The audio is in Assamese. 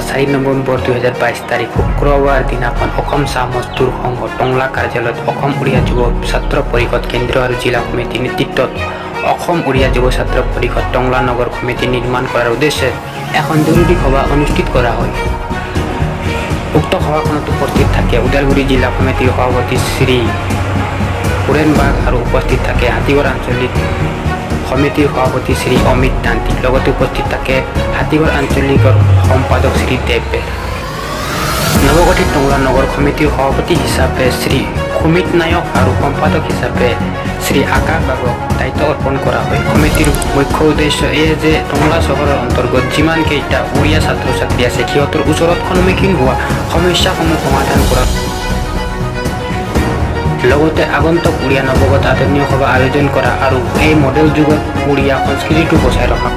4 নৱেম্বৰ 2022 তাৰিখ শুক্ৰবাৰ দিনাখন অসম চাহ মজদুৰ সংঘ টংলা কাৰ্যালয়ত অসম উড়িয়া যুৱ ছাত্ৰ পৰিষদ কেন্দ্ৰীয় আৰু জিলা সমিতিৰ নেতৃত্বত অসম উড়িয়া যুৱ ছাত্ৰ পৰিষদ টংলা নগৰ সমিতি নিৰ্মাণ কৰাৰ উদ্দেশ্যে এখন জৰুৰী সভা অনুষ্ঠিত কৰা হয়। উক্ত সভাখনত উপস্থিত থাকে ওদালগুৰি জিলা সমিতিৰ সভাপতি শ্ৰী সুৰেন বাগ আৰু উপস্থিত থাকে হাতীগড় আঞ্চলিক সমিতিৰ সভাপতি শ্ৰী অমিত তান্ত্ৰিক, লগতে উপস্থিত থাকে হাতীগড় আঞ্চলিকৰ সম্পাদক শ্ৰী দেৱ বেৰ। নৱগঠিত টংলা নগৰ সমিতিৰ সভাপতি হিচাপে শ্ৰী সুমিত নায়ক আৰু সম্পাদক হিচাপে শ্ৰী আকাশ বাবুক দায়িত্ব অৰ্পণ কৰা হয়। সমিতিৰ মুখ্য উদ্দেশ্য এয়ে যে টংলা চহৰৰ অন্তৰ্গত যিমান কেইটা উড়িয়া ছাত্ৰ ছাত্ৰী আছে সিহঁতৰ ওচৰত সন্মুখীন হোৱা সমস্যাসমূহ সমাধান কৰা, লগতে আগন্তুক উড়িয়া নৱগত আদৰণীয় সভা আয়োজন কৰা আৰু এই মডেল যুগত উড়িয়া সংস্কৃতিটো বচাই ৰখা।